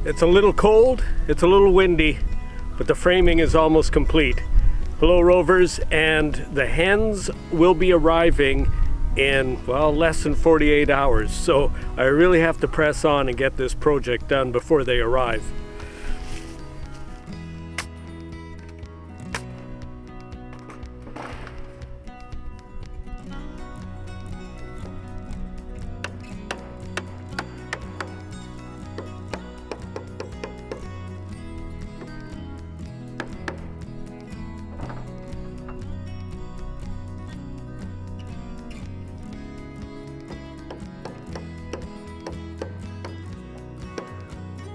It's a little cold, it's a little windy, but the framing is almost complete. Hello rovers, and the hens will be arriving in, well, less than 48 hours. So I really have to press on and get this project done before they arrive.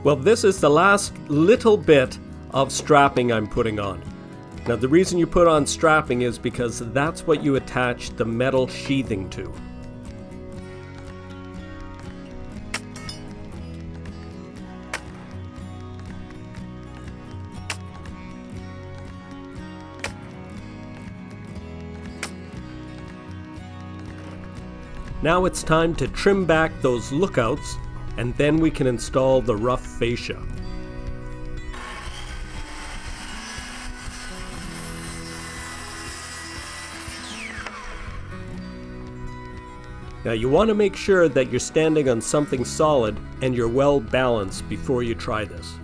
Well, this is the last little bit of strapping I'm putting on. Now, the reason you put on strapping is because that's what you attach the metal sheathing to. Now it's time to trim back those lookouts, and then we can install the rough fascia. Now you want to make sure that you're standing on something solid and you're well balanced before you try this.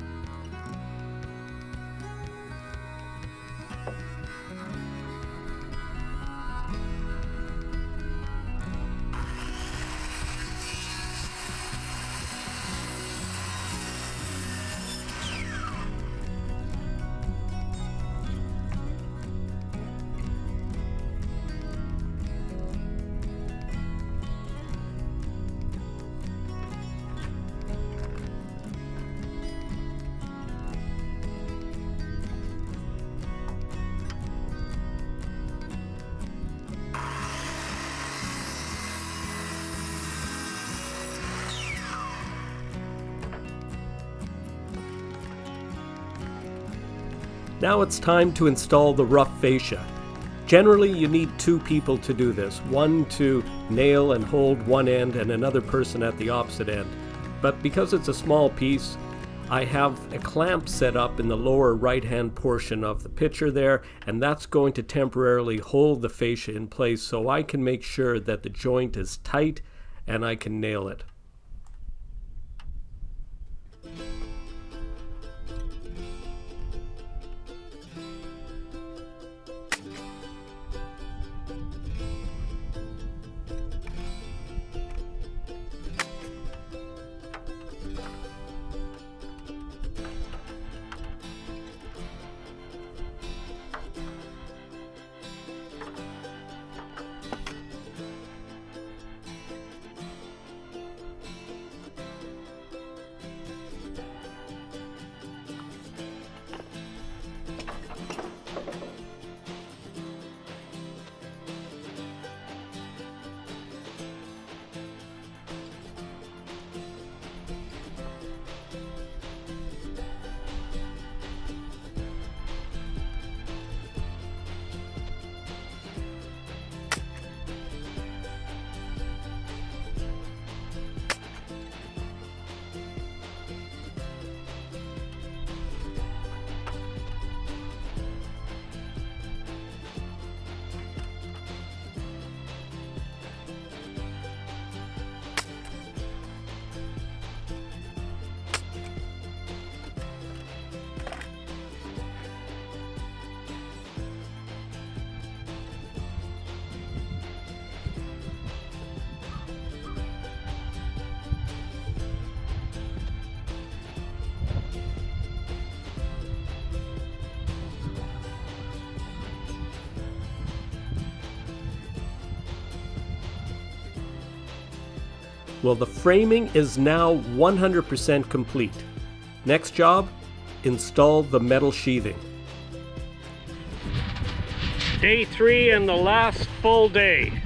Now it's time to install the rough fascia. Generally you need two people to do this, one to nail and hold one end and another person at the opposite end. But because it's a small piece, I have a clamp set up in the lower right hand portion of the picture there, and that's going to temporarily hold the fascia in place so I can make sure that the joint is tight and I can nail it. Well, the framing is now 100% complete. Next job, install the metal sheathing. Day 3 and the last full day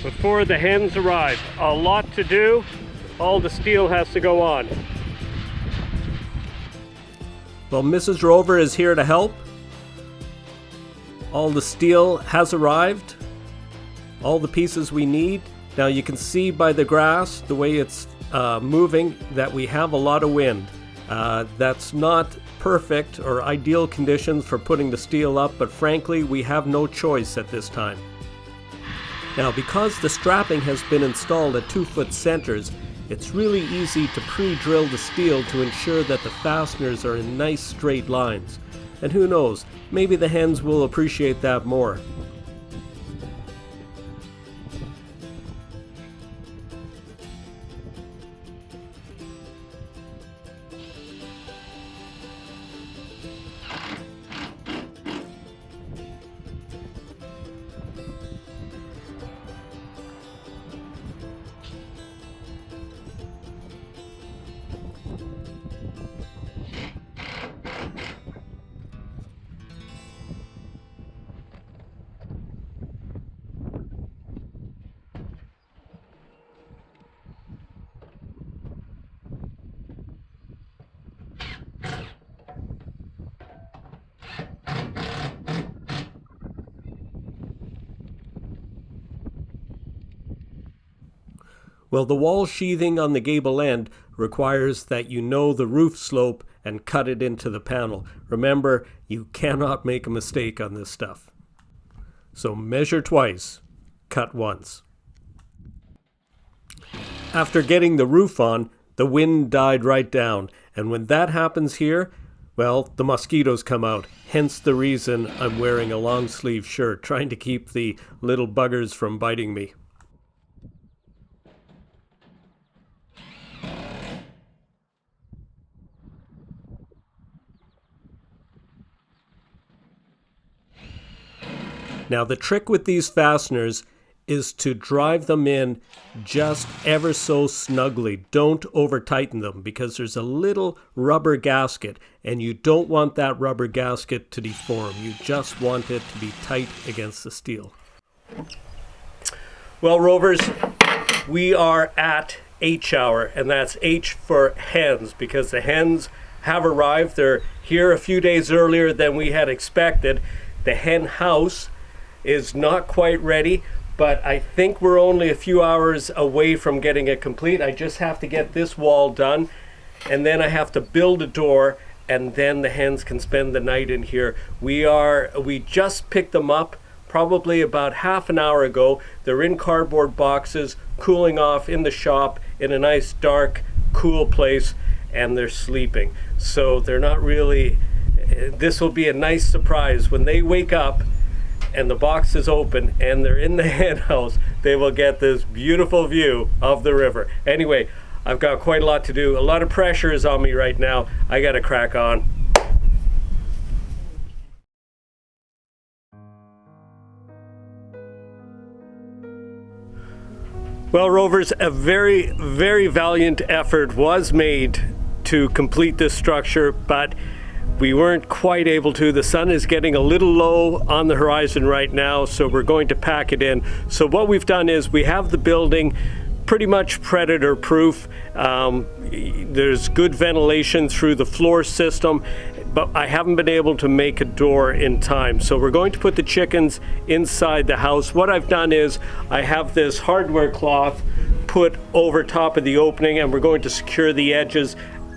before the hens arrive. A lot to do. All the steel has to go on. Well, Mrs. Rover is here to help. All the steel has arrived. All the pieces we need. Now you can see by the grass the way it's moving that we have a lot of wind. That's not perfect or ideal conditions for putting the steel up, but frankly, we have no choice at this time. Now, because the strapping has been installed at 2-foot centers, it's really easy to pre-drill the steel to ensure that the fasteners are in nice straight lines. And who knows, maybe the hens will appreciate that more. Well, the wall sheathing on the gable end requires that you know the roof slope and cut it into the panel. Remember, you cannot make a mistake on this stuff. So measure twice, cut once. After getting the roof on, the wind died right down, and when that happens here, well, the mosquitoes come out, hence the reason I'm wearing a long sleeve shirt, trying to keep the little buggers from biting me. Now, the trick with these fasteners is to drive them in just ever so snugly. Don't over tighten them because there's a little rubber gasket and you don't want that rubber gasket to deform. You just want it to be tight against the steel. Well, Rovers, we are at H hour, and that's H for hens because the hens have arrived. They're here a few days earlier than we had expected. The hen house is not quite ready, but I think we're only a few hours away from getting it complete. I just have to get this wall done, and then I have to build a door, and then the hens can spend the night in here. We just picked them up probably about half an hour ago. They're in cardboard boxes, cooling off in the shop in a nice dark, cool place, and they're sleeping. So they're not really, this will be a nice surprise when they wake up and the box is open and they're in the hen house. They will get this beautiful view of the river. Anyway, I've got quite a lot to do. A lot of pressure is on me right now. I gotta crack on. Well, Rovers, a very, very valiant effort was made to complete this structure, but we weren't quite able to. The sun is getting a little low on the horizon right now, so we're going to pack it in. So what we've done is we have the building pretty much predator proof. There's good ventilation through the floor system, but I haven't been able to make a door in time. So we're going to put the chickens inside the house. What I've done is I have this hardware cloth put over top of the opening, and we're going to secure the edges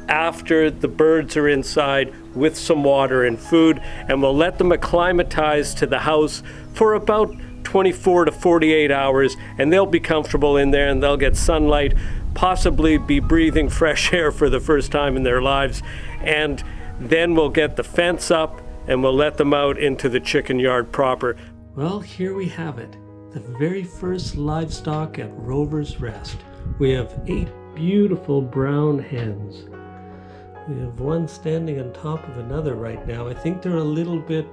after the birds are inside with some water and food, and we'll let them acclimatize to the house for about 24 to 48 hours, and they'll be comfortable in there and they'll get sunlight, possibly be breathing fresh air for the first time in their lives, and then we'll get the fence up and we'll let them out into the chicken yard proper. Well, here we have it, the very first livestock at Rover's Rest. We have 8 beautiful brown hens. We have one standing on top of another right now. I think they're a little bit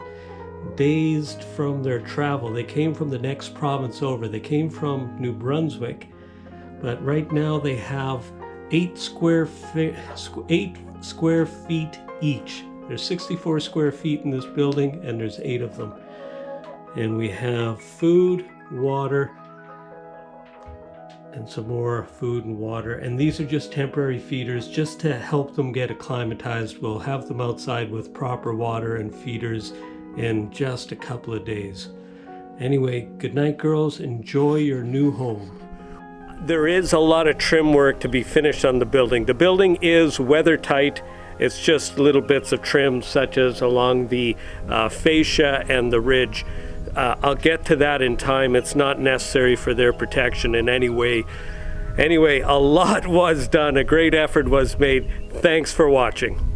dazed from their travel. They came from the next province over. They came from New Brunswick, but right now they have 8 square feet each. There's 64 square feet in this building, and there's 8 of them. And we have food, water, and some more food and water, and these are just temporary feeders just to help them get acclimatized. We'll have them outside with proper water and feeders in just a couple of days. Anyway, good night, girls. Enjoy your new home. There is a lot of trim work to be finished on the building. The building is weather tight. It's just little bits of trim, such as along the fascia and the ridge. I'll get to that in time. It's not necessary for their protection in any way. Anyway, a lot was done. A great effort was made. Thanks for watching.